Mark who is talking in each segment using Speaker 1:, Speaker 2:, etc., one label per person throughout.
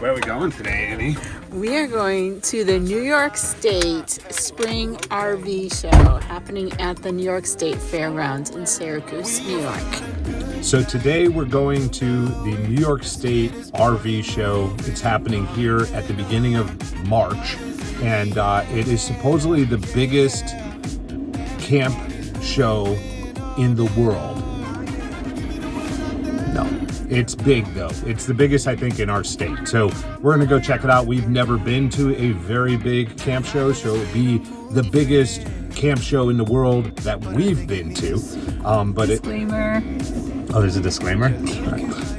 Speaker 1: Where are we going today, Annie?
Speaker 2: We are going to the New York State Spring RV Show happening at the New York State Fairgrounds in Syracuse, New York.
Speaker 1: So today we're going to the New York State RV Show. It's happening here at the beginning of March, and it is supposedly the biggest camp show in the world. No, it's big though. It's the biggest, I think, in our state. So we're gonna go check it out. We've never been to a very big camp show, so it'll be the biggest camp show in the world that we've been to.
Speaker 2: Disclaimer.
Speaker 1: There's a disclaimer.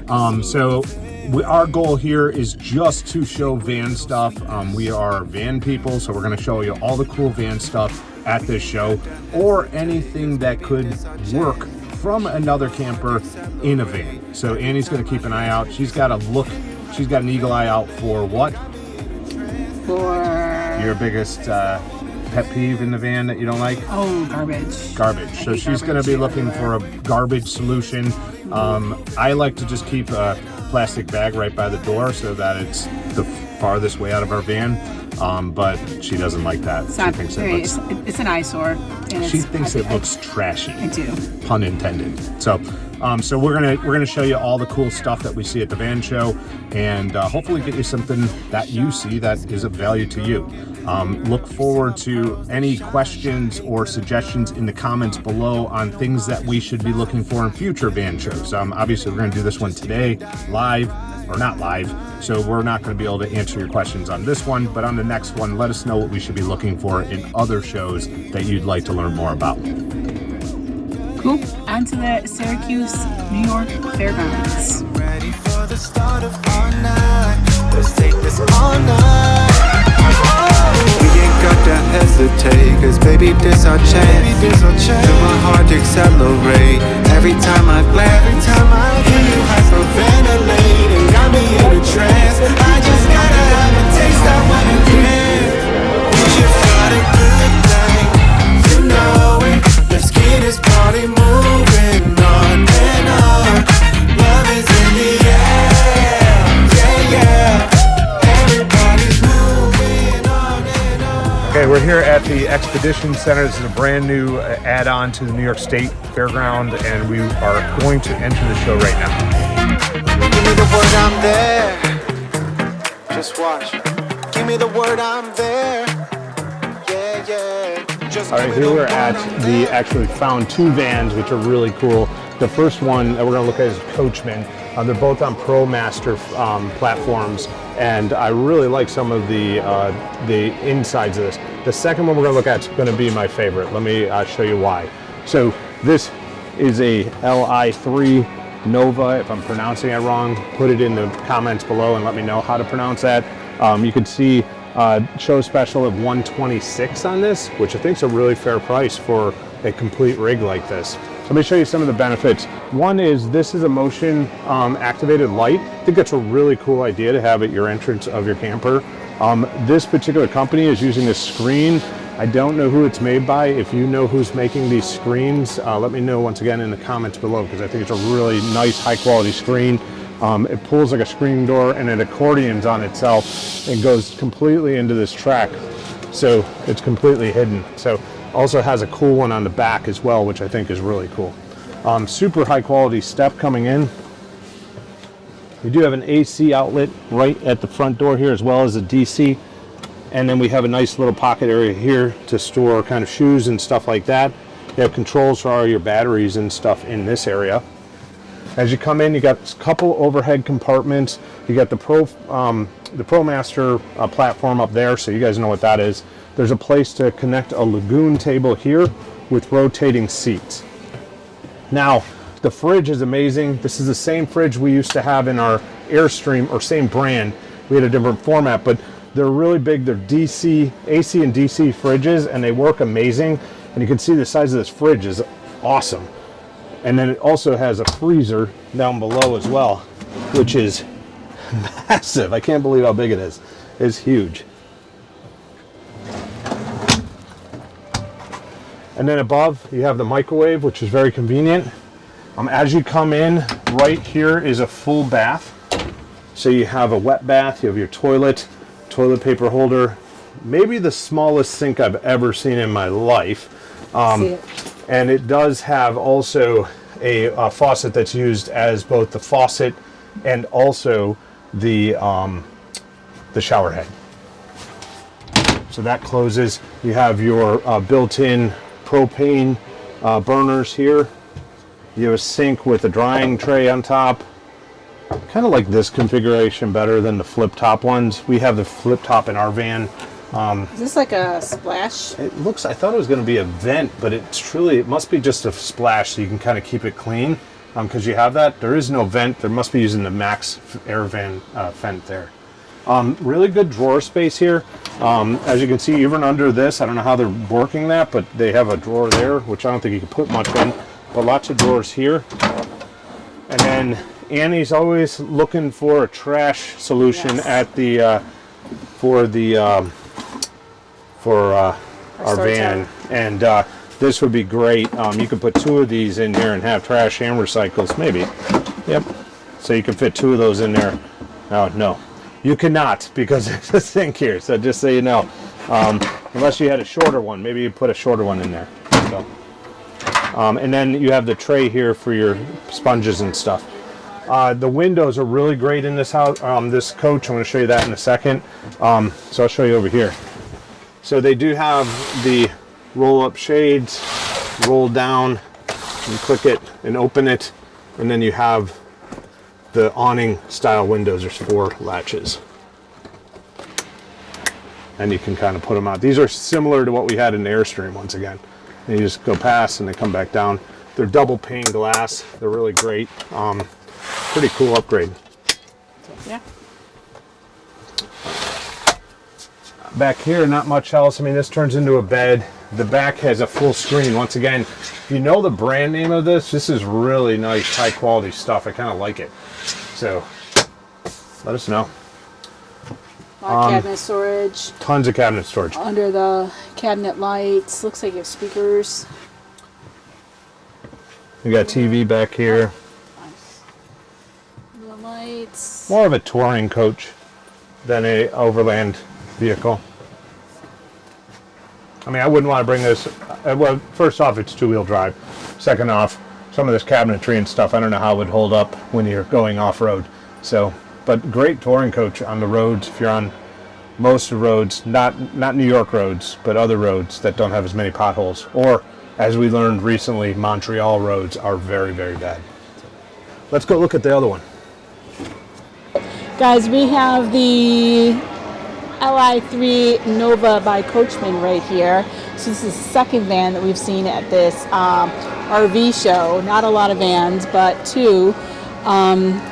Speaker 1: Our goal here is just to show van stuff. We are van people, so we're going to show you all the cool van stuff at this show, or anything that could work from another camper in a van. So Annie's going to keep an eye out. She's got an eagle eye out for what?
Speaker 2: For
Speaker 1: your biggest pet peeve in the van that you don't like?
Speaker 2: Oh, garbage.
Speaker 1: Garbage. So she's going to be looking for a garbage solution. I like to just keep a plastic bag right by the door so that it's the farthest way out of our van. But she doesn't like that.
Speaker 2: It's an eyesore.
Speaker 1: She thinks it looks trashy.
Speaker 2: I do.
Speaker 1: Pun intended. So we're gonna show you all the cool stuff that we see at the van show, and hopefully get you something that you see that is of value to you. Look forward to any questions or suggestions in the comments below on things that we should be looking for in future van shows. Obviously, we're gonna do this one today, live or not live, so we're not going to be able to answer your questions on this one, but on the next one, let us know what we should be looking for in other shows that you'd like to learn more about.
Speaker 2: Cool. On to the Syracuse, New York Fairgrounds.
Speaker 3: Ready for the start of our night. Let's take this all night. We ain't got to hesitate, cause baby, this our chance. Feel my heart accelerate every time I glance. Hear you hyperventilate and got me in a trance. I just gotta have a taste, I wanna dance. We just got a good thing, you know it. Let's get this party moving on and on. Love is in the air, yeah, yeah. Everybody's moving on and on.
Speaker 1: Okay, we're here at the Expedition Center. This is a brand new add-on to the New York State Fairground, and we are going to enter the show right now.
Speaker 3: Give me the word I'm there. Just watch. Give me the word I'm there. Yeah, yeah. Just
Speaker 1: All right, here we're at the actually found two vans, which are really cool. The first one that we're going to look at is Coachmen. They're both on ProMaster platforms, and I really like some of the insides of this. The second one we're going to look at is going to be my favorite. Let me show you why. So this is a Li3 Nova. If I'm pronouncing it wrong, put it in the comments below and let me know how to pronounce that. You can see show special of $126 on this, which I think is a really fair price for a complete rig like this. So let me show you some of the benefits. One is this is a motion activated light. I think that's a really cool idea to have at your entrance of your camper. This particular company is using a screen. I don't know who it's made by. If you know who's making these screens, let me know once again in the comments below, because I think it's a really nice high quality screen. It pulls like a screen door and it accordions on itself and goes completely into this track. So it's completely hidden. So also has a cool one on the back as well, which I think is really cool. Super high quality step coming in. We do have an AC outlet right at the front door here, as well as a DC. And then we have a nice little pocket area here to store kind of shoes and stuff like that. You have controls for all your batteries and stuff in this area. As you come in, you got a couple overhead compartments. You got the ProMaster platform up there, so you guys know what that is. There's a place to connect a lagoon table here with rotating seats. Now, the fridge is amazing. This is the same fridge we used to have in our Airstream, or same brand. We had a different format, but they're really big. They're AC and DC fridges, and they work amazing. And you can see the size of this fridge is awesome. And then it also has a freezer down below as well, which is massive. I can't believe how big it is. It's huge. And then above, you have the microwave, which is very convenient. As you come in, right here is a full bath. So you have a wet bath, you have your toilet paper holder, maybe the smallest sink I've ever seen in my life.
Speaker 2: See it.
Speaker 1: And it does have also a faucet that's used as both the faucet and also the shower head. So that closes. You have your built-in propane burners here. You have a sink with a drying tray on top. Kind of like this configuration better than the flip top ones. We have the flip top in our van.
Speaker 2: Is this like a splash?
Speaker 1: It looks, I thought it was going to be a vent, but it must be just a splash so you can kind of keep it clean. Because you have that. There is no vent. There must be using the Max Air Van vent there. Really good drawer space here. As you can see, even under this, I don't know how they're working that, but they have a drawer there, which I don't think you can put much in. But lots of drawers here. And then Annie's always looking for a trash solution at the for our van, and this would be great. You could put 2 of these in here and have trash and recycles, maybe. Yep. So you can fit 2 of those in there. No, you cannot, because there's a sink here. So just so you know, unless you had a shorter one, maybe you put a shorter one in there. So, and then you have the tray here for your sponges and stuff. The windows are really great in this house. This coach, I'm going to show you that in a second. So I'll show you over here. So they do have the roll-up shades, roll down, and click it and open it, and then you have the awning style windows. There's 4 latches, and you can kind of put them out. These are similar to what we had in the Airstream once again. And you just go past and they come back down. They're double pane glass. They're really great. Pretty cool upgrade.
Speaker 2: Yeah.
Speaker 1: Back here, not much else. I mean, this turns into a bed. The back has a full screen. Once again, if you know the brand name of this is really nice, high quality stuff. I kind of like it. So, let us know.
Speaker 2: A lot of cabinet storage.
Speaker 1: Tons of cabinet storage.
Speaker 2: Under the cabinet lights. Looks like you have speakers.
Speaker 1: You got TV back here.
Speaker 2: Nice. The lights.
Speaker 1: More of a touring coach than a overland vehicle. I mean, I wouldn't want to bring this. Well, first off, it's 2-wheel drive. Second off, some of this cabinetry and stuff, I don't know how it would hold up when you're going off-road. So, but great touring coach on the roads if you're on most of the roads, not New York roads, but other roads that don't have as many potholes. Or, as we learned recently, Montreal roads are very, very bad. Let's go look at the other one.
Speaker 2: Guys, we have the Li3 Nova by Coachmen right here. So this is the second van that we've seen at this RV show. Not a lot of vans, but 2.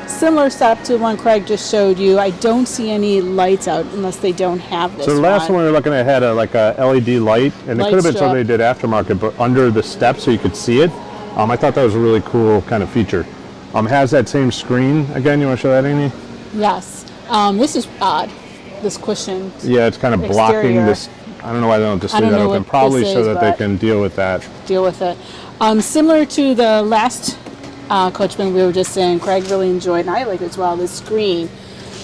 Speaker 2: Similar setup to the one Craig just showed you. I don't see any lights out unless they don't have this.
Speaker 1: So the last one we were looking at had a LED light, and it could have been something they did aftermarket, but under the steps so you could see it. I thought that was a really cool kind of feature. Has that same screen again. You want to show that, Amy?
Speaker 2: Yes. This is odd. This cushion.
Speaker 1: Yeah, it's kind of blocking this. I don't know why they don't just leave that open. Probably so that they can deal with that.
Speaker 2: Deal with it. Similar to the last Coachmen we were just saying, Craig really enjoyed, and I like it as well, this screen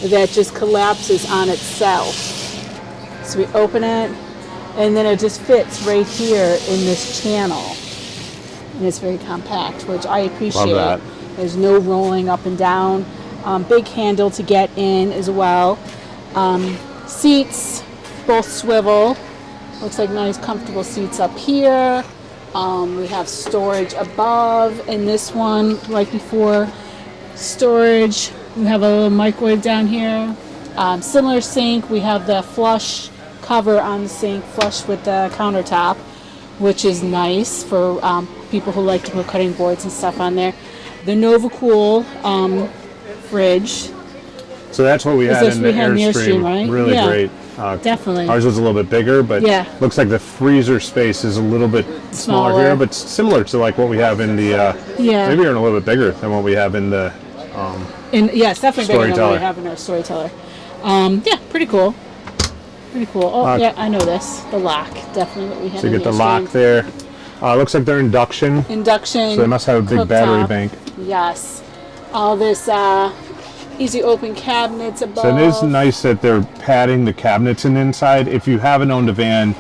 Speaker 2: that just collapses on itself. So we open it, and then it just fits right here in this channel. And it's very compact, which I appreciate.
Speaker 1: Love that.
Speaker 2: There's no rolling up and down. Big handle to get in as well. Seats, both swivel. Looks like nice, comfortable seats up here. We have storage above in this one, right before storage. We have a little microwave down here. Similar sink. We have the flush cover on the sink, flush with the countertop, which is nice for people who like to put cutting boards and stuff on there. The Nova Cool fridge.
Speaker 1: So that's what we had in the Airstream,
Speaker 2: right?
Speaker 1: Really great.
Speaker 2: Definitely.
Speaker 1: Ours was a little bit bigger, but looks like the freezer space is a little bit smaller here, but similar to like what we have in the, maybe even a little bit bigger than what we have in the
Speaker 2: it's definitely bigger than what we have in our Storyteller. Pretty cool. Pretty cool. Oh, I know this. The lock, definitely what we have.
Speaker 1: So you get the lock there. Looks like they're induction.
Speaker 2: Induction.
Speaker 1: So they must have a big battery bank.
Speaker 2: Yes. All this Easy open cabinets above.
Speaker 1: So it is nice that they're padding the cabinets in inside. If you haven't owned a van,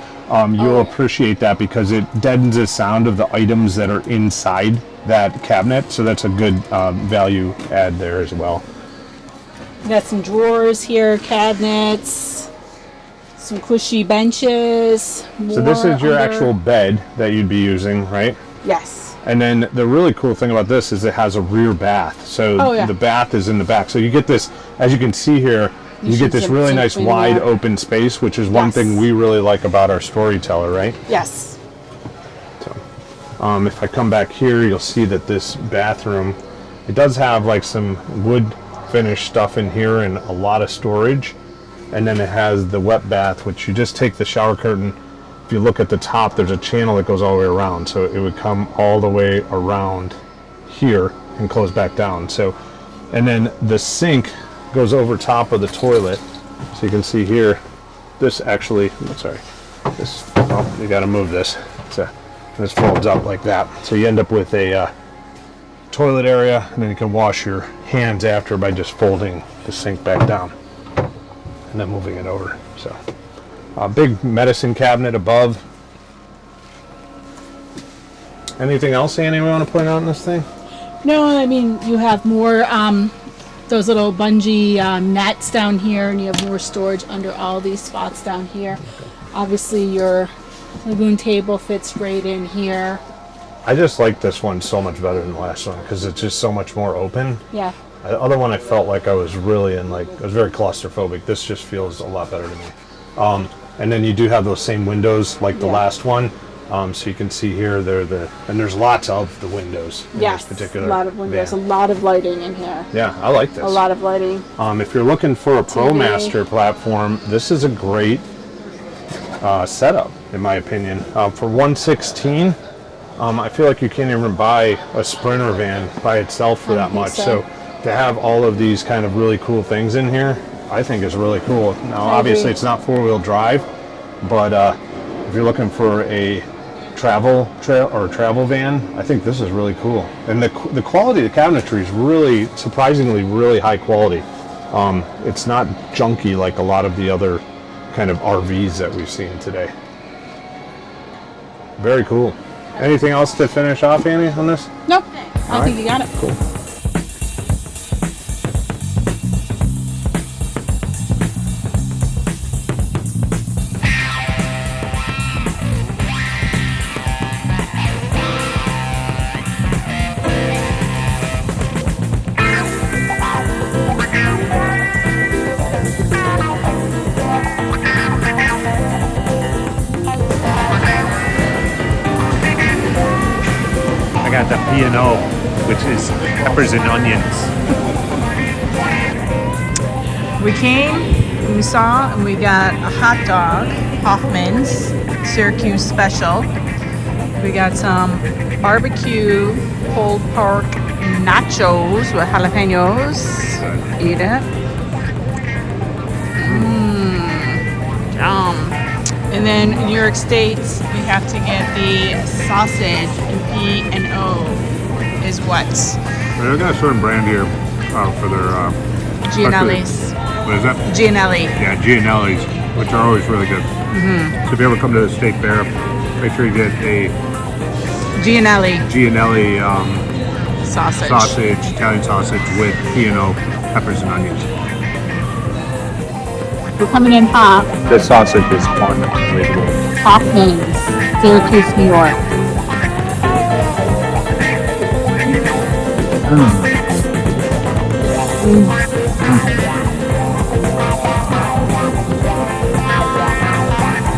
Speaker 1: you'll appreciate that because it deadens the sound of the items that are inside that cabinet. So that's a good value add there as well.
Speaker 2: You got some drawers here, cabinets, some cushy benches.
Speaker 1: So this is your actual bed that you'd be using, right?
Speaker 2: Yes.
Speaker 1: And then the really cool thing about this is it has a rear bath. So the bath is in the back. So you get this, as you can see here, you get this really nice wide open space, which is one thing we really like about our storyteller, right?
Speaker 2: Yes.
Speaker 1: So if I come back here, you'll see that this bathroom, it does have like some wood finish stuff in here and a lot of storage. And then it has the wet bath, which you just take the shower curtain. If you look at the top, there's a channel that goes all the way around. So it would come all the way around here and close back down. So, and then the sink goes over top of the toilet. So you can see here, this actually, this, oh, you gotta move this. So this folds up like that. So you end up with a toilet area, and then you can wash your hands after by just folding the sink back down and then moving it over. So a big medicine cabinet above. Anything else, Annie, we want to point out in this thing?
Speaker 2: No, I mean, you have more those little bungee nets down here, and you have more storage under all these spots down here. Obviously, your lagoon table fits right in here.
Speaker 1: I just like this one so much better than the last one because it's just so much more open.
Speaker 2: Yeah.
Speaker 1: The other one I felt like I was really in, like, I was very claustrophobic. This just feels a lot better to me. And then you do have those same windows like the last one. So you can see here, and there's lots of the windows in this particular
Speaker 2: a lot of windows,
Speaker 1: van.
Speaker 2: a lot of lighting in here.
Speaker 1: Yeah, I like this.
Speaker 2: A lot of lighting.
Speaker 1: If you're looking for a ProMaster platform, this is a great setup, in my opinion. For $116, I feel like you can't even buy a Sprinter van by itself for that much. So to have all of these kind of really cool things in here, I think is really cool. Now, obviously, it's not four-wheel drive, but if you're looking for a travel van, I think this is really cool. And the quality of the cabinetry is really, surprisingly, really high quality. It's not junky like a lot of the other kind of RVs that we've seen today. Very cool. Anything else to finish off, Annie, on this?
Speaker 2: Nope. I think you got it.
Speaker 1: Cool.
Speaker 4: The P&O, which is peppers and onions.
Speaker 5: We came, we saw, and we got a hot dog, Hoffman's Syracuse special. We got some barbecue pulled pork nachos with jalapenos. Eat it. Yum. And then in New York State, we have to get the sausage, and P&O is what?
Speaker 1: They've got a certain brand here for their
Speaker 5: Gianelli's.
Speaker 1: What is that?
Speaker 5: Gianelli.
Speaker 1: Yeah, Gianelli's, which are always really good. So if you ever come to the State Fair, make sure you get a
Speaker 5: Gianelli
Speaker 1: sausage, Italian sausage with P&O peppers and onions.
Speaker 2: We're coming in hot.
Speaker 1: This sausage is unbelievable.
Speaker 2: Coacmen's, Syracuse, New York.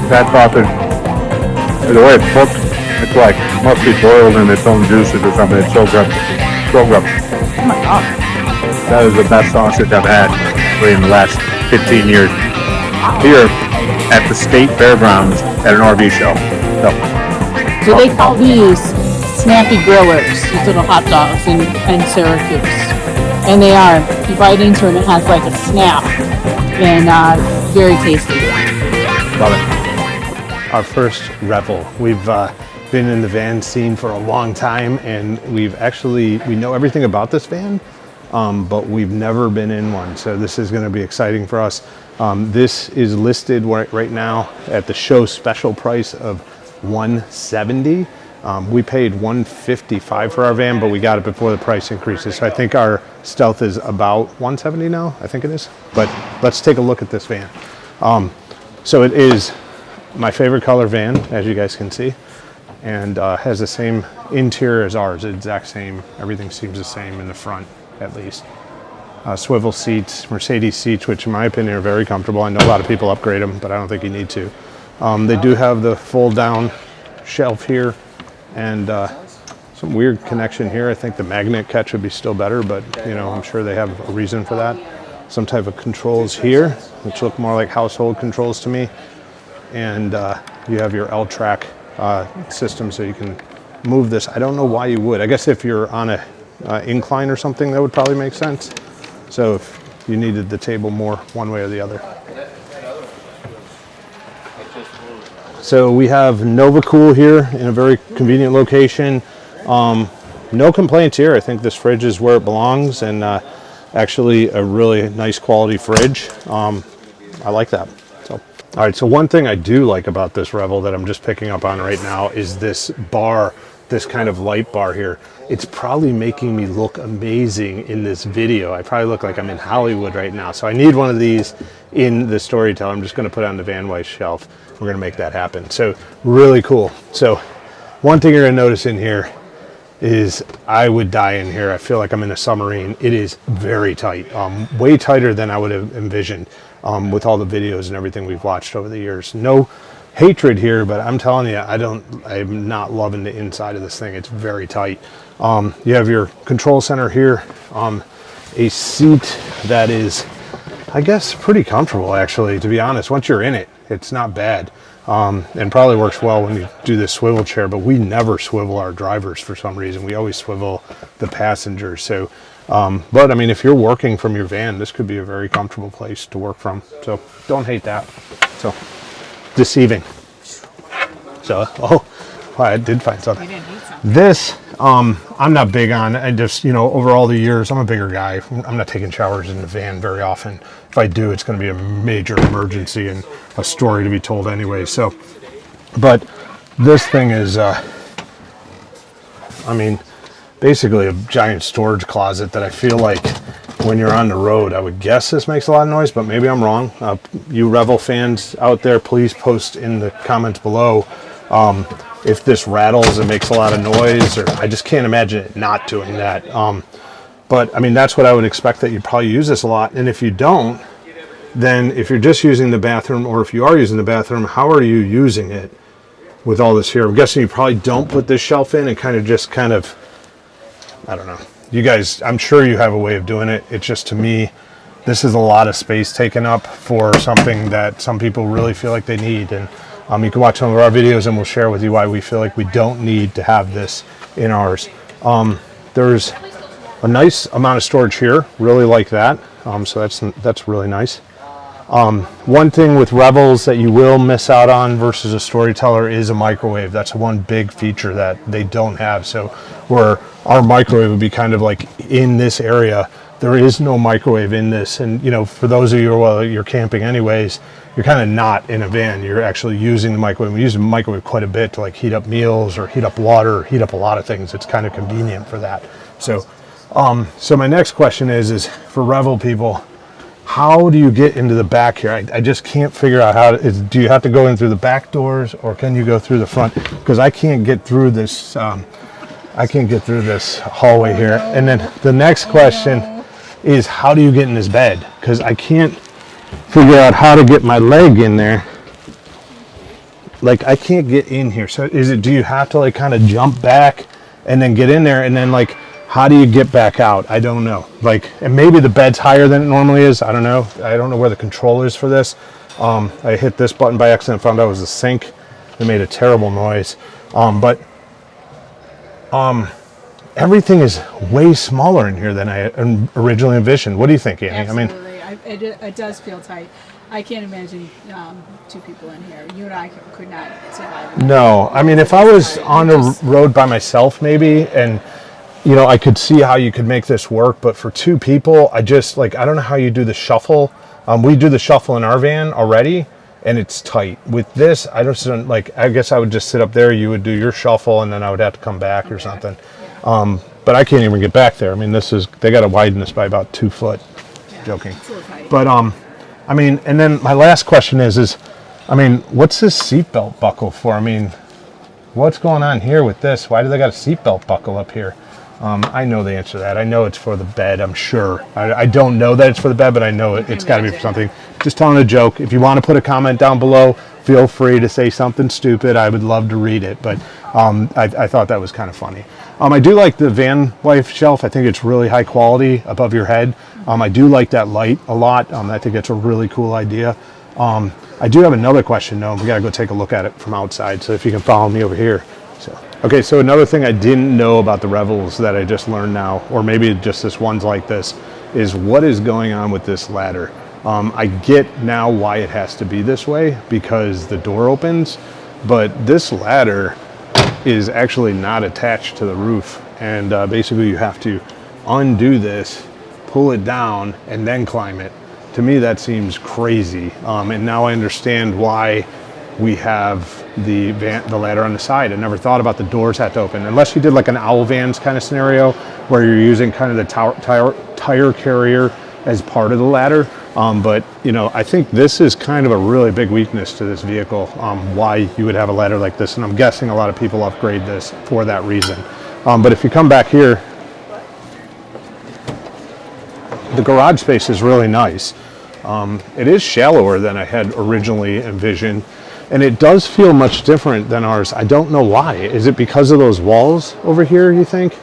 Speaker 1: That sausage, the way it's cooked, it's like must be boiled in its own juices or something. It's so good. So good.
Speaker 5: Oh my god.
Speaker 1: That is the best sausage I've had in the last 15 years. Here at the State Fairgrounds at an RV show.
Speaker 2: So they call these snappy grillers, these little hot dogs in Syracuse. And they are. You bite into it and it has like a snap. And very tasty.
Speaker 1: Love it. Our first Revel. We've been in the van scene for a long time, and we know everything about this van. but we've never been in one. So this is going to be exciting for us. This is listed right now at the show special price of $170. We paid $155 for our van, but we got it before the price increases. So I think our Stealth is about $170 now. I think it is. But let's take a look at this van. So it is my favorite color van, as you guys can see, and has the same interior as ours, the exact same. Everything seems the same in the front, at least. Swivel seats, Mercedes seats, which in my opinion are very comfortable. I know a lot of people upgrade them, but I don't think you need to. They do have the fold down shelf here, and some weird connection here. I think the magnet catch would be still better, but you know, I'm sure they have a reason for that. Some type of controls here, which look more like household controls to me. And you have your L-track system, so you can move this. I don't know why you would. I guess if you're on a incline or something, that would probably make sense. So if you needed the table more one way or the other. So we have Nova Cool here in a very convenient location. No complaints here. I think this fridge is where it belongs, and actually a really nice quality fridge. I like that. So, all right, so one thing I do like about this Revel that I'm just picking up on right now is this bar, this kind of light bar here. It's probably making me look amazing in this video. I probably look like I'm in Hollywood right now. So I need one of these in the Storyteller. I'm just gonna put it on the Van Weiss shelf. We're gonna make that happen. So really cool. So one thing you're gonna notice in here is I would die in here. I feel like I'm in a submarine. It is very tight, way tighter than I would have envisioned with all the videos and everything we've watched over the years. No hatred here, but I'm telling you, I'm not loving the inside of this thing. It's very tight. You have your control center here, a seat that is, I guess, pretty comfortable actually, to be honest. Once you're in it, it's not bad. And probably works well when you do this swivel chair, but we never swivel our drivers for some reason. We always swivel the passengers. So, but I mean, if you're working from your van, this could be a very comfortable place to work from. So don't hate that. So deceiving. So, oh, I did find something. This, I'm not big on. I just, you know, over all the years, I'm a bigger guy. I'm not taking showers in the van very often. If I do, it's going to be a major emergency and a story to be told anyway. So, but this thing is, I mean, basically a giant storage closet that I feel like when you're on the road, I would guess this makes a lot of noise, but maybe I'm wrong. You Revel fans out there, please post in the comments below if this rattles and makes a lot of noise, or I just can't imagine it not doing that. But I mean, that's what I would expect, that you'd probably use this a lot. And if you don't, then if you're just using the bathroom, or if you are using the bathroom, how are you using it with all this here? I'm guessing you probably don't put this shelf in and kind of, I don't know. You guys, I'm sure you have a way of doing it. It's just, to me, this is a lot of space taken up for something that some people really feel like they need. And you can watch some of our videos and we'll share with you why we feel like we don't need to have this in ours. There's a nice amount of storage here, really like that. So that's really nice. One thing with Revels that you will miss out on versus a Storyteller is a microwave. That's one big feature that they don't have. So where our microwave would be kind of like in this area, there is no microwave in this. And you know, for those of you who you're camping anyways, you're kind of not in a van. You're actually using the microwave. We use the microwave quite a bit to like heat up meals or heat up water, or heat up a lot of things. It's kind of convenient for that. So so my next question is for Revel people, how do you get into the back here? I just can't figure out how to, do you have to go in through the back doors, or can you go through the front? Because I can't get through this, I can't get through this hallway here. And then the next question is, how do you get in this bed? Because I can't figure out how to get my leg in there. Like, I can't get in here. So do you have to like kind of jump back and then get in there, and then like, how do you get back out? I don't know. Like, and maybe the bed's higher than it normally is. I don't know. I don't know where the control is for this. I hit this button by accident, found out it was the sink. It made a terrible noise. But everything is way smaller in here than I originally envisioned. What do you think, Annie?
Speaker 2: Absolutely. I mean, it does feel tight. I can't imagine two people in here. You and I could not survive.
Speaker 1: No. I mean, if I was on a road by myself maybe, and you know, I could see how you could make this work, but for 2 people, I just like, I don't know how you do the shuffle. We do the shuffle in our van already, and it's tight. With this, I just don't, like, I guess I would just sit up there, you would do your shuffle, and then I would have to come back or something. But I can't even get back there. I mean, this is, they got to widen this by about 2 foot. Joking. But, I mean, and then my last question is, I mean, what's this seatbelt buckle for? I mean, what's going on here with this? Why do they got a seatbelt buckle up here? I know the answer to that. I know it's for the bed, I'm sure. I don't know that it's for the bed, but I know it's got to be for something. Just telling a joke. If you want to put a comment down below, feel free to say something stupid. I would love to read it, but I thought that was kind of funny. I do like the van life shelf. I think it's really high quality above your head. I do like that light a lot. I think it's a really cool idea. I do have another question though. We got to go take a look at it from outside, so if you can follow me over here. Okay, so another thing I didn't know about the Revels that I just learned now, or maybe just this one's like this, is what is going on with this ladder. I get now why it has to be this way, because the door opens, but this ladder is actually not attached to the roof, and basically you have to undo this, pull it down, and then climb it. To me, that seems crazy, and now I understand why we have the ladder on the side. I never thought about the doors had to open, unless you did like an owl vans kind of scenario where you're using kind of the tire carrier as part of the ladder. But you know, I think this is kind of a really big weakness to this vehicle, why you would have a ladder like this, and I'm guessing a lot of people upgrade this for that reason. But if you come back here, the garage space is really nice. It is shallower than I had originally envisioned, and it does feel much different than ours. I don't know why. Is it because of those walls over here, you think?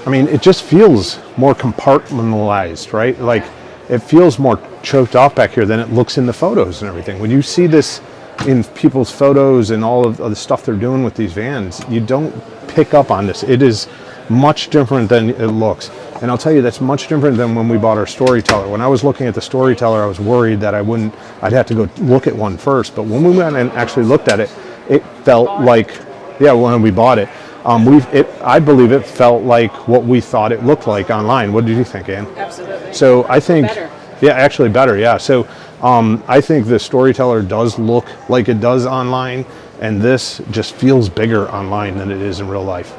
Speaker 1: I mean, it just feels more compartmentalized, right? Like, it feels more choked off back here than it looks in the photos and everything. When you see this in people's photos and all of the stuff they're doing with these vans, you don't pick up on this. It is much different than it looks. And I'll tell you, that's much different than when we bought our Storyteller. When I was looking at the Storyteller, I was worried that I'd have to go look at one first. But when we went and actually looked at it, it felt like, yeah, when we bought it, I believe it felt like what we thought it looked like online. What did you think, Ann?
Speaker 2: Absolutely.
Speaker 1: So I think,
Speaker 2: better.
Speaker 1: Yeah, actually better, yeah. So I think the Storyteller does look like it does online, and this just feels bigger online than it is in real life.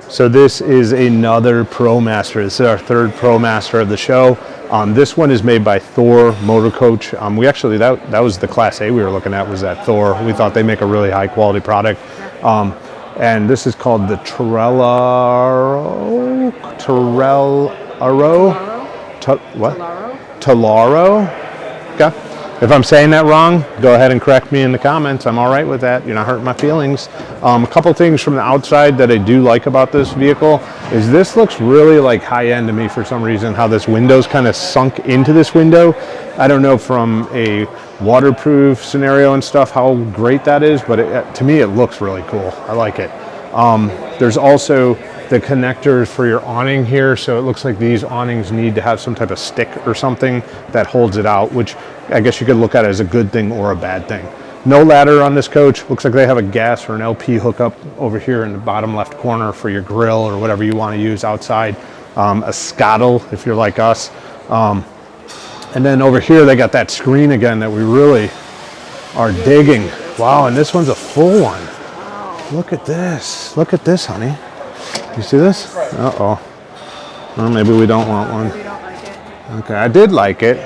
Speaker 1: So this is another ProMaster. This is our third ProMaster of the show. This one is made by Thor Motor Coach. We actually, that was the Class A we were looking at, was that Thor. We thought they make a really high quality product. And this is called the Tellaro. Okay. If I'm saying that wrong, go ahead and correct me in the comments. I'm all right with that. You're not hurting my feelings. A couple things from the outside that I do like about this vehicle is this looks really like high end to me for some reason, how this window's kind of sunk into this window. I don't know from a waterproof scenario and stuff how great that is, but to me it looks really cool. I like it. There's also the connectors for your awning here, so it looks like these awnings need to have some type of stick or something that holds it out, which I guess you could look at it as a good thing or a bad thing. No ladder on this coach. Looks like they have a gas or an LP hookup over here in the bottom left corner for your grill or whatever you want to use outside. A scuttle if you're like us. And then over here they got that screen again that we really are digging. Wow, and this one's a full one. Look at this. Look at this, honey. You see this? Uh-oh. Well, maybe we don't want one.
Speaker 2: We don't like it.
Speaker 1: Okay, I did like it.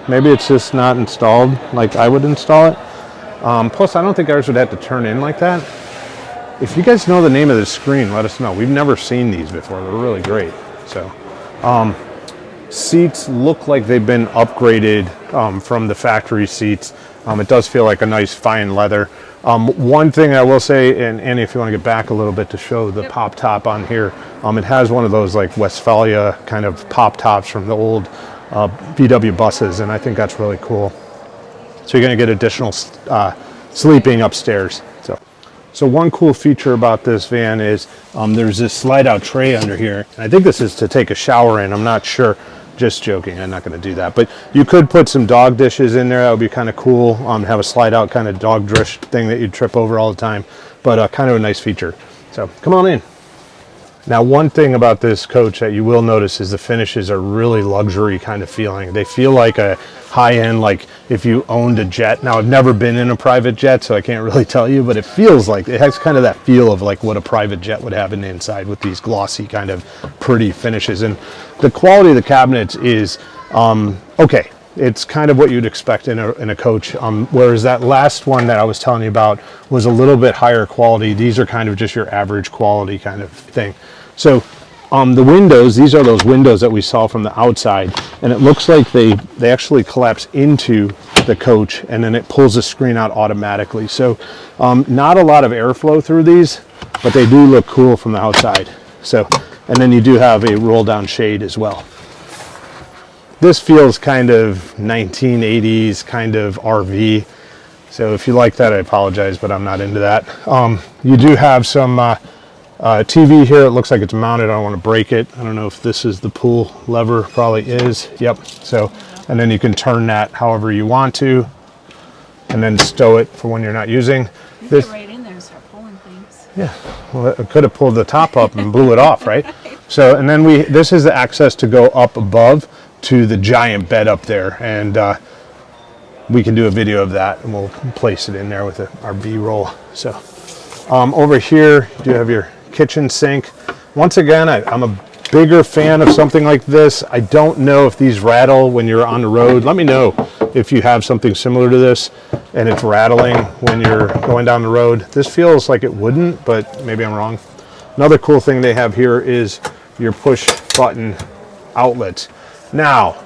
Speaker 1: Maybe it's just not installed like I would install it. Plus, I don't think ours would have to turn in like that. If you guys know the name of the screen, let us know. We've never seen these before. They're really great. So, seats look like they've been upgraded from the factory seats. It does feel like a nice fine leather. One thing I will say, and Annie, if you want to get back a little bit to show the pop top on here, it has one of those like Westphalia kind of pop tops from the old VW buses, and I think that's really cool. So you're going to get additional sleeping upstairs. So one cool feature about this van is there's this slide out tray under here. And I think this is to take a shower in. I'm not sure. Just joking, I'm not going to do that. But you could put some dog dishes in there. That would be kind of cool. Have a slide out kind of dog dish thing that you'd trip over all the time. But kind of a nice feature. So come on in. Now, one thing about this coach that you will notice is the finishes are really luxury kind of feeling. They feel like a high-end, like if you owned a jet. Now, I've never been in a private jet, so I can't really tell you, but it feels like, it has kind of that feel of like what a private jet would have in the inside with these glossy kind of pretty finishes. And the quality of the cabinets is okay. It's kind of what you'd expect in a coach, whereas that last one that I was telling you about was a little bit higher quality. These are kind of just your average quality kind of thing. So the windows, these are those windows that we saw from the outside, and it looks like they actually collapse into the coach, and then it pulls the screen out automatically. So not a lot of airflow through these, but they do look cool from the outside. So, and then you do have a roll down shade as well. This feels kind of 1980s kind of RV. So if you like that, I apologize, but I'm not into that. You do have some TV here. It looks like it's mounted. I don't want to break it. I don't know if this is the pull lever. Probably is. Yep. So, and then you can turn that however you want to, and then stow it for when you're not using.
Speaker 2: This right in there and start pulling things.
Speaker 1: Yeah. Well, it could have pulled the top up and blew it off, right? So, and then this is the access to go up above to the giant bed up there, and we can do a video of that, and we'll place it in there with our B-roll. So over here you do have your kitchen sink. Once again, I'm a bigger fan of something like this. I don't know if these rattle when you're on the road. Let me know if you have something similar to this and it's rattling when you're going down the road. This feels like it wouldn't, but maybe I'm wrong. Another cool thing they have here is your push button outlets. Now,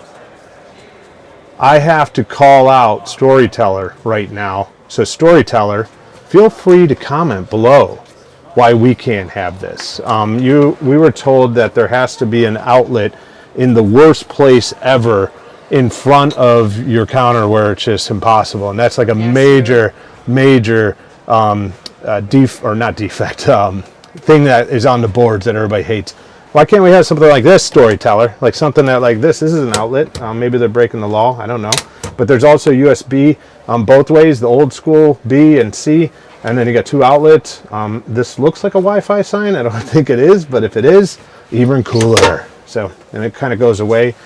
Speaker 1: I have to call out Storyteller right now. So Storyteller, feel free to comment below why we can't have this. We were told that there has to be an outlet in the worst place ever in front of your counter where it's just impossible. And that's like a major thing that is on the boards that everybody hates. Why can't we have something like this, Storyteller? Like something that like this is an outlet. Maybe they're breaking the law. I don't know. But there's also USB both ways, the old school B and C. And then you got two outlets. This looks like a Wi-Fi sign. I don't think it is, but if it is, even cooler. So, and it kind of goes away.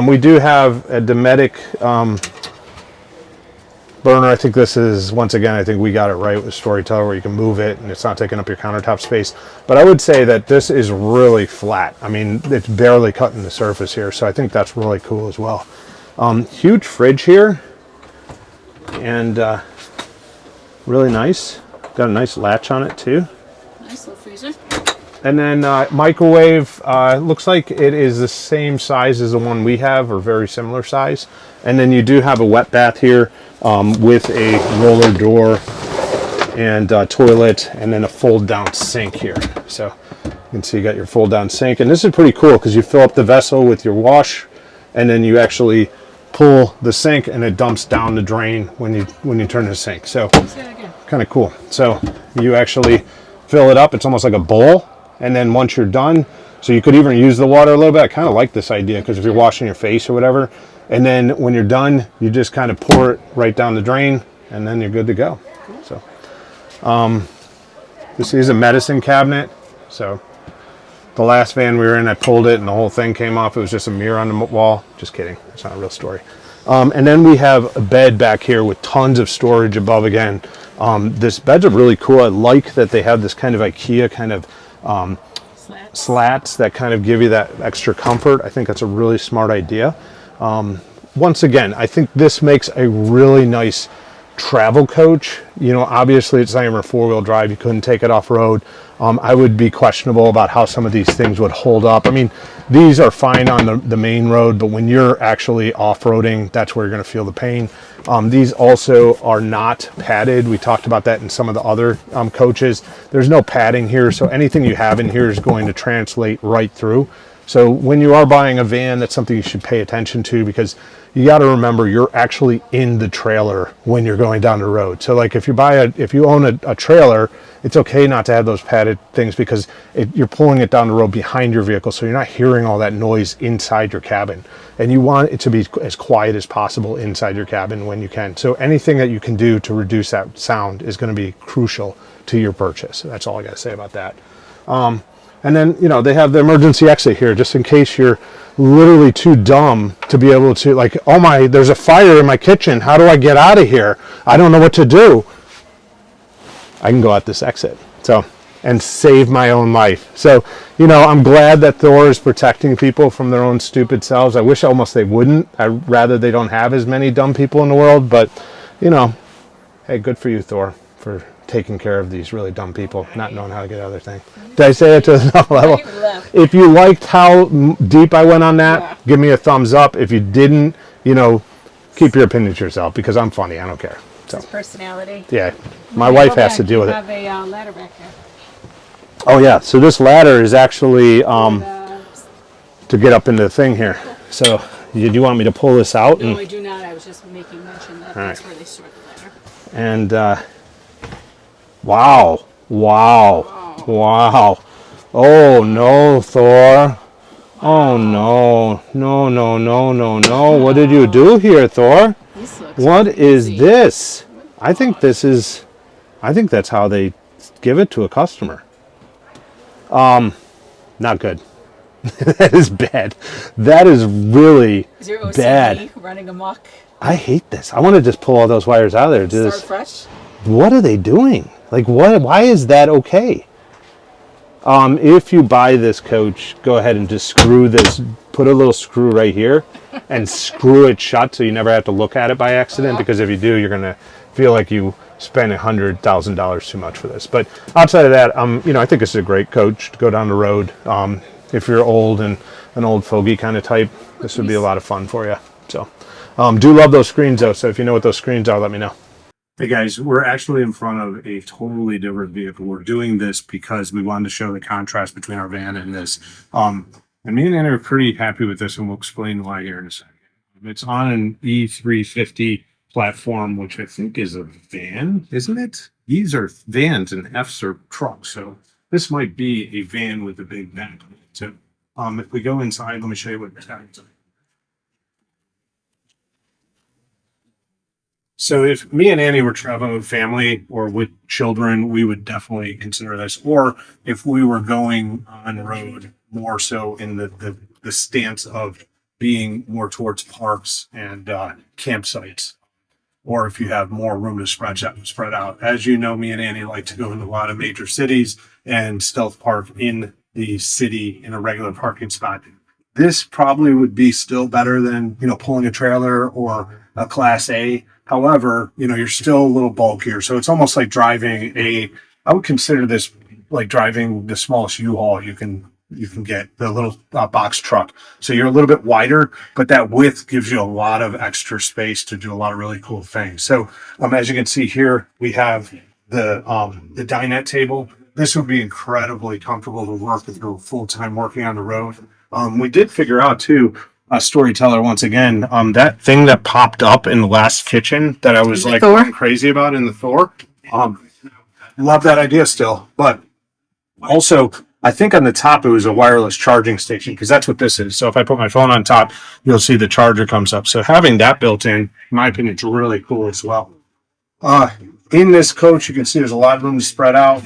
Speaker 1: We do have a Dometic burner. I think this is, once again, I think we got it right with Storyteller where you can move it and it's not taking up your countertop space. But I would say that this is really flat. I mean, it's barely cutting the surface here. So I think that's really cool as well. Huge fridge here. And really nice. Got a nice latch on it too.
Speaker 2: Nice little freezer.
Speaker 1: And then microwave, looks like it is the same size as the one we have, or very similar size. And then you do have a wet bath here with a roller door and toilet, and then a fold down sink here. So you can see you got your fold down sink, and this is pretty cool because you fill up the vessel with your wash, and then you actually pull the sink and it dumps down the drain when you turn the sink. So kind of cool. So you actually fill it up. It's almost like a bowl. And then once you're done, so you could even use the water a little bit. I kind of like this idea because if you're washing your face or whatever, and then when you're done, you just kind of pour it right down the drain, and then you're good to go. Cool. So this is a medicine cabinet. So the last van we were in, I pulled it and the whole thing came off. It was just a mirror on the wall. Just kidding. It's not a real story. And then we have a bed back here with tons of storage above again. This bed's are really cool. I like that they have this kind of IKEA kind of slats that kind of give you that extra comfort. I think that's a really smart idea. Once again, I think this makes a really nice travel coach. You know, obviously it's not even a four-wheel drive. You couldn't take it off-road. I would be questionable about how some of these things would hold up. I mean, these are fine on the main road, but when you're actually off-roading, that's where you're going to feel the pain. These also are not padded. We talked about that in some of the other coaches. There's no padding here, so anything you have in here is going to translate right through. So when you are buying a van, that's something you should pay attention to, because you got to remember you're actually in the trailer when you're going down the road. So like if you own a trailer, it's okay not to have those padded things because you're pulling it down the road behind your vehicle, so you're not hearing all that noise inside your cabin. And you want it to be as quiet as possible inside your cabin when you can. So anything that you can do to reduce that sound is going to be crucial to your purchase. That's all I got to say about that. And then, you know, they have the emergency exit here just in case you're literally too dumb to be able to, like, oh my, there's a fire in my kitchen. How do I get out of here? I don't know what to do. I can go out this exit. So, and save my own life. So, you know, I'm glad that Thor is protecting people from their own stupid selves. I wish almost they wouldn't. I'd rather they don't have as many dumb people in the world. But, you know, hey, good for you, Thor, for taking care of these really dumb people, not knowing how to get out of their thing. Did I say it to the level? If you liked how deep I went on that, give me a thumbs up. If you didn't, you know, keep your opinion to yourself, because I'm funny. I don't care. So,
Speaker 2: His personality.
Speaker 1: yeah, my wife has to deal with it.
Speaker 2: Have a ladder back here.
Speaker 1: Oh yeah, so this ladder is actually to get up into the thing here. So do you want me to pull this out?
Speaker 2: No, I do not. I was just making mention that that's where they store the ladder.
Speaker 1: And wow. Oh no, Thor. Oh no. What did you do here, Thor? What is this? I think that's how they give it to a customer. Not good. That is bad. That is really
Speaker 2: Is your OCD
Speaker 1: bad.
Speaker 2: running amok?
Speaker 1: I hate this. I want to just pull all those wires out of there. Do
Speaker 2: Start
Speaker 1: this.
Speaker 2: fresh?
Speaker 1: What are they doing? Like, what? Why is that okay? If you buy this coach, go ahead and just screw this. Put a little screw right here, and screw it shut so you never have to look at it by accident. Because if you do, you're gonna feel like you spent $100,000 too much for this. But outside of that, you know, I think this is a great coach to go down the road. If you're old and an old fogey kind of type, this would be a lot of fun for you. So, do love those screens though. So if you know what those screens are, let me know. Hey guys, we're actually in front of a totally different vehicle. We're doing this because we wanted to show the contrast between our van and this. And me and Anna are pretty happy with this, and we'll explain why here in a second. It's on an E350 platform, which I think is a van, isn't it? These are vans and Fs are trucks. So this might be a van with a big back. So if we go inside, let me show you what it's got. So if me and Annie were traveling with family or with children, we would definitely consider this. Or if we were going on the road more so in the stance of being more towards parks and campsites, or if you have more room to spread out. As you know, me and Annie like to go into a lot of major cities and stealth park in the city in a regular parking spot. This probably would be still better than, you know, pulling a trailer or a Class A. However, you know, you're still a little bulkier. So it's almost like driving I would consider this like driving the smallest U-Haul you can get, the little box truck. So you're a little bit wider, but that width gives you a lot of extra space to do a lot of really cool things. So as you can see here, we have the dinette table. This would be incredibly comfortable to work if you're full-time working on the road. We did figure out too, storyteller once again, that thing that popped up in the last kitchen that I was like going crazy about in the Thor. Love that idea still, but also I think on the top it was a wireless charging station, because that's what this is. So if I put my phone on top, you'll see the charger comes up. So having that built in my opinion, is really cool as well. In this coach, you can see there's a lot of room to spread out.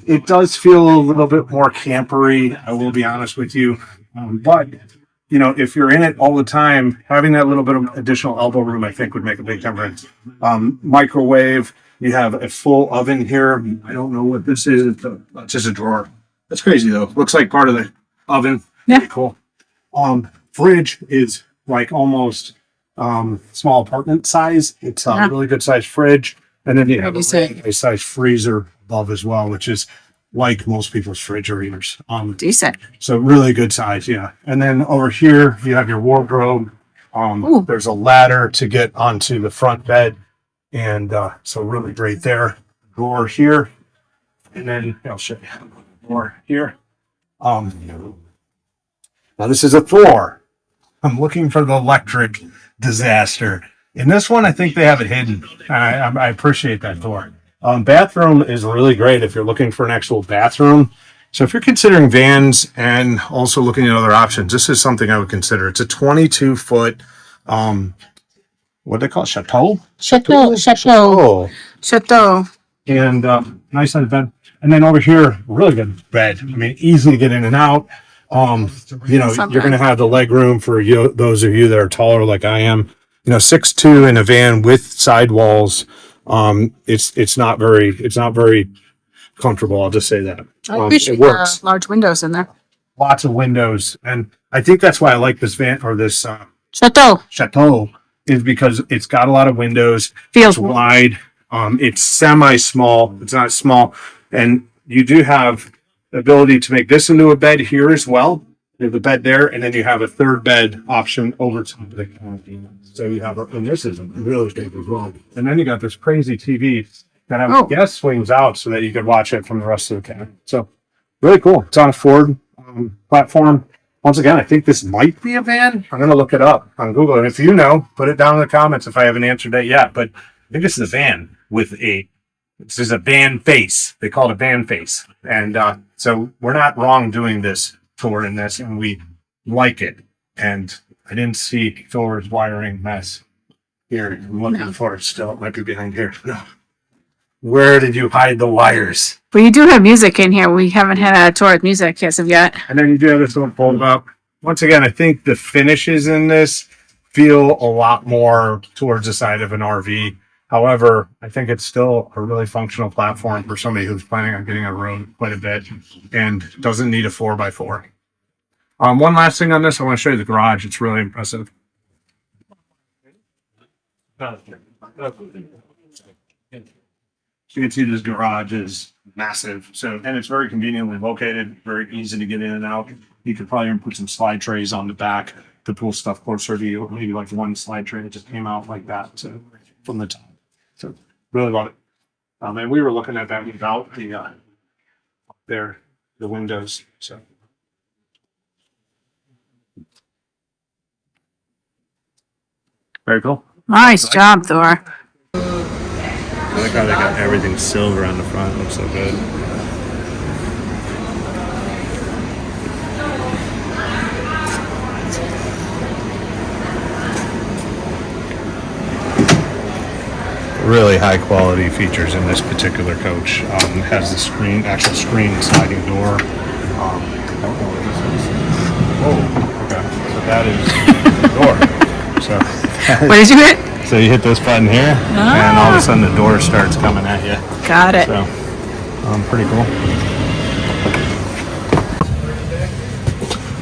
Speaker 1: It does feel a little bit more campery, I will be honest with you, but you know, if you're in it all the time, having that little bit of additional elbow room, I think would make a big difference. Microwave, you have a full oven here. I don't know what this is. It's just a drawer. That's crazy though. Looks like part of the oven. Yeah. Pretty cool. Fridge is like almost small apartment size. It's a really good size fridge. And then you have a size freezer above as well, which is like most people's refrigerators.
Speaker 5: Decent.
Speaker 1: So really good size, yeah. And then over here, you have your wardrobe. There's a ladder to get onto the front bed. And so really great there. Door here. And then I'll show you more here. Now this is a Thor. I'm looking for the electric disaster. In this one, I think they have it hidden. I appreciate that, Thor. Bathroom is really great if you're looking for an actual bathroom. So if you're considering vans and also looking at other options, this is something I would consider. It's a 22-foot, what do they call it? Chateau?
Speaker 5: Chateau.
Speaker 1: and nice size bed. And then over here, really good bed. I mean, easy to get in and out. You know, you're going to have the leg room for you, those of you that are taller like I am. You know, 6'2" in a van with sidewalls. It's not very comfortable. I'll just say that.
Speaker 2: I appreciate
Speaker 1: it works.
Speaker 2: the large windows in there.
Speaker 1: Lots of windows, and I think that's why I like this van or this
Speaker 2: Chateau.
Speaker 1: is because it's got a lot of windows.
Speaker 2: Feels
Speaker 1: It's wide. It's semi-small. It's not small, and you do have the ability to make this into a bed here as well. You have the bed there, and then you have a third bed option over to the canopy. So you have, and this is really big as well. And then you got this crazy TV that I guess swings out so that you could watch it from the rest of the cabin. So really cool. It's on a Ford platform. Once again, I think this might be a van. I'm going to look it up on Google. And if you know, put it down in the comments if I haven't answered that yet. But I think this is a van with this is a van face. They call it a van face. And so we're not wrong doing this tour in this, and we like it. And I didn't see Thor's wiring mess here. I'm looking for it still. It might be behind here. No. Where did you hide the wires?
Speaker 2: Well, you do have music in here. We haven't had a tour with music as of yet.
Speaker 1: And then you do have this one fold up. Once again, I think the finishes in this feel a lot more towards the side of an RV. However, I think it's still a really functional platform for somebody who's planning on getting on the road quite a bit and doesn't need a 4x4. One last thing on this, I want to show you the garage. It's really impressive. So you can see this garage is massive. So, and it's very conveniently located, very easy to get in and out. You could probably even put some slide trays on the back to pull stuff closer to you. Maybe like one slide tray that just came out like that from the top. So really love it. And we were looking at that without the the windows. So very cool.
Speaker 2: Nice job, Thor.
Speaker 1: I like how they got everything silver on the front. It looks so good. Really high quality features in this particular coach. It has the actual screen sliding door. I don't know what this is. Oh, okay. So that is the door. So
Speaker 2: What did you hit?
Speaker 1: So you hit this button here, and all of a sudden the door starts coming at you.
Speaker 2: Got it.
Speaker 1: So, pretty cool.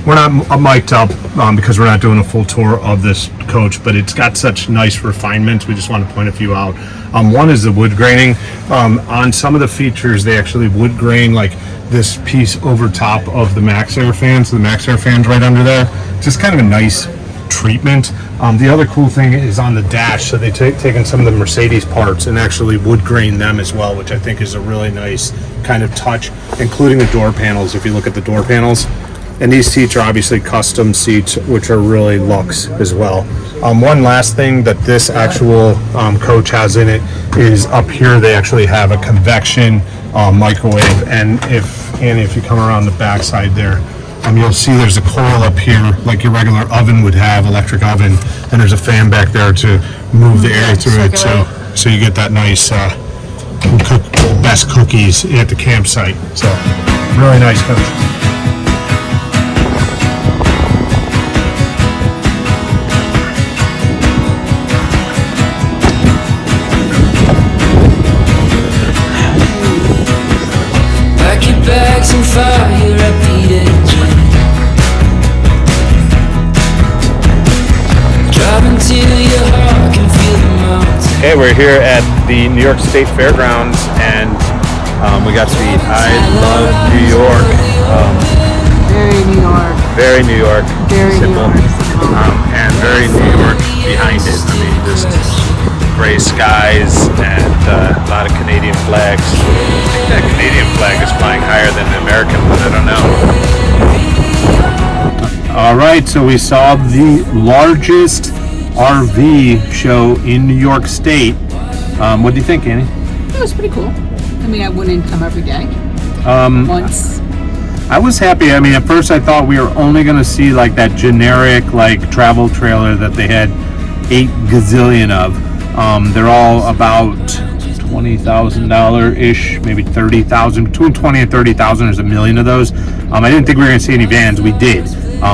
Speaker 1: We're not mic'd up because we're not doing a full tour of this coach, but it's got such nice refinements. We just want to point a few out. One is the wood graining. On some of the features, they actually wood grain like this piece over top of the Max Air fans. The Max Air fans right under there. Just kind of a nice treatment. The other cool thing is on the dash, so they've taken some of the Mercedes parts and actually wood grain them as well, which I think is a really nice kind of touch, including the door panels. If you look at the door panels, and these seats are obviously custom seats, which are really luxe as well. One last thing that this actual coach has in it is up here they actually have a convection microwave, and if you come around the back side there, you'll see there's a coil up here like your regular oven would have, electric oven, and there's a fan back there to move the air through it, so you get that nice best cookies at the campsite. So really nice coach.
Speaker 6: On fire at the engine, driving till your heart can feel the mountains.
Speaker 1: Hey, we're here at the New York State Fairgrounds, and we got the I Love New York.
Speaker 2: Very New York.
Speaker 1: Very New York.
Speaker 2: Very
Speaker 1: symbol.
Speaker 2: New York.
Speaker 1: And very New York behind it. I mean, just gray skies and a lot of Canadian flags. I think that Canadian flag is flying higher than the American one, I don't know. All right, so we saw the largest RV show in New York State. What do you think, Annie?
Speaker 2: It was pretty cool. I mean, I wouldn't come every day. Once.
Speaker 1: I was happy. I mean, at first I thought we were only going to see like that generic like travel trailer that they had 8 gazillion of. They're all about $20,000-ish, maybe 30,000, between 20 and 30,000. There's a million of those. I didn't think we were going to see any vans. We did,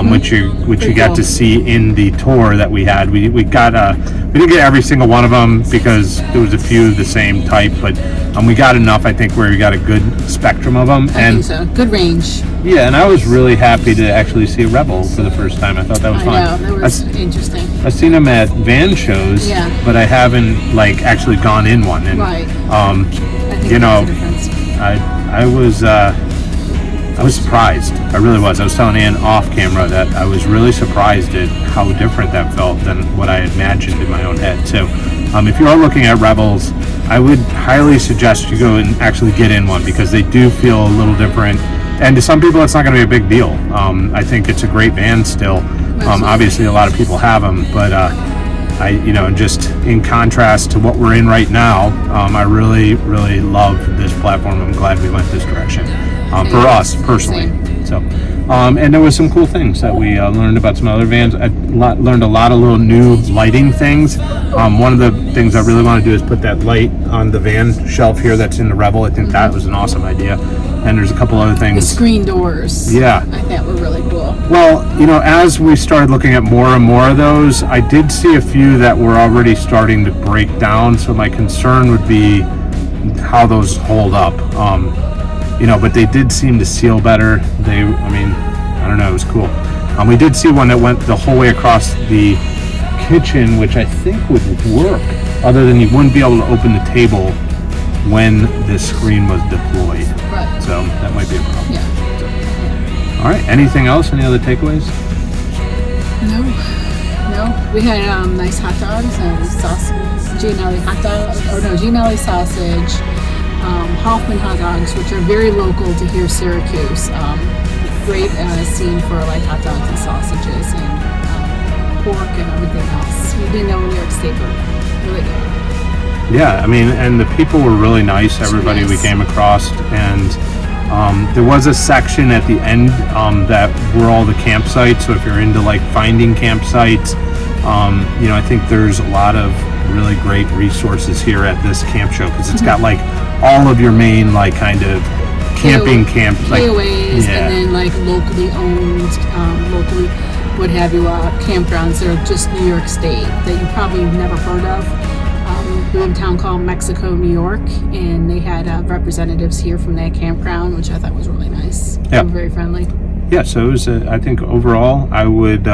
Speaker 1: which you got
Speaker 2: cool.
Speaker 1: to see in the tour that we had. We didn't get every single one of them because there was a few of the same type, but we got enough, I think, where we got a good spectrum of them.
Speaker 2: I think so. Good range.
Speaker 1: Yeah, and I was really happy to actually see a Revel for the first time. I thought that was fun.
Speaker 2: I know, that was interesting.
Speaker 1: I've seen them at van shows,
Speaker 2: Yeah.
Speaker 1: but I haven't like actually gone in one. And
Speaker 2: Right. I think
Speaker 1: you know,
Speaker 2: that's the difference.
Speaker 1: I was surprised. I really was. I was telling Ann off camera that I was really surprised at how different that felt than what I imagined in my own head. So, if you are looking at Revels, I would highly suggest you go and actually get in one because they do feel a little different. And to some people, it's not going to be a big deal. I think it's a great van still. Obviously, a lot of people have them, but just in contrast to what we're in right now, I really, really love this platform. I'm glad we went this direction for us personally. So, and there was some cool things that we learned about some other vans. I learned a lot of little new lighting things. One of the things I really want to do is put that light on the van shelf here that's in the Revel. I think that was an awesome idea. And there's a couple other
Speaker 2: The
Speaker 1: things.
Speaker 2: screen doors.
Speaker 1: Yeah.
Speaker 2: I thought were really cool.
Speaker 1: Well, as we started looking at more and more of those, I did see a few that were already starting to break down. So my concern would be how those hold up. But they did seem to seal better. I don't know, it was cool. We did see one that went the whole way across the kitchen, which I think would work, other than you wouldn't be able to open the table when the screen was deployed.
Speaker 2: Right.
Speaker 1: So that might be a problem.
Speaker 2: Yeah.
Speaker 1: All right, anything else? Any other takeaways?
Speaker 2: No. We had nice hot dogs and sausage, Gianelli hot dog, Gianelli sausage, Hoffman hot dogs, which are very local to here, Syracuse. Great scene for like hot dogs and sausages and pork and everything else. We didn't know New York State, but really good.
Speaker 1: Yeah, and the people were really nice. Everybody we came across, and there was a section at the end that were all the campsites. So if you're into like finding campsites, I think there's a lot of really great resources here at this camp show because it's got like all of your main like kind of camping camp like
Speaker 2: KOAs, and then like locally owned, locally what have you, campgrounds that are just New York State that you probably never heard of. We have a town called Mexico, New York, and they had representatives here from that campground, which I thought was really nice.
Speaker 1: Yeah.
Speaker 2: They were very friendly.
Speaker 1: Yeah, so it was, I think overall, I would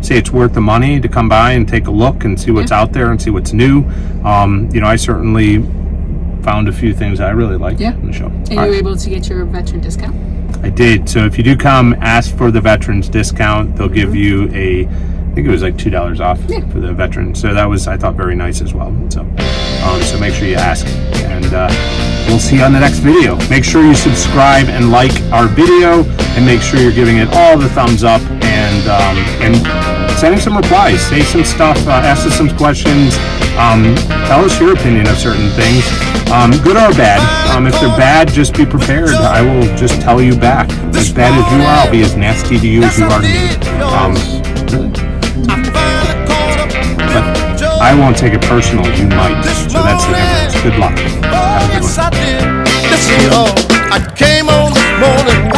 Speaker 1: say it's worth the money to come by and take a look and see what's out there and see what's new. I certainly found a few things I really liked in the show.
Speaker 2: And you were able to get your veteran discount?
Speaker 1: I did. So if you do come, ask for the veterans discount. They'll give you I think it was like $2 off for the veteran. So that was, I thought, very nice as well. So make sure you ask. And we'll see you on the next video. Make sure you subscribe and like our video, and make sure you're giving it all the thumbs up and sending some replies. Say some stuff, ask us some questions. Tell us your opinion of certain things, good or bad. If they're bad, just be prepared. I will just tell you back. As bad as you are, I'll be as nasty to you as you are to me. But I won't take it personal. You might. So that's the difference. Good luck. Have a good one.
Speaker 3: I came on this morning,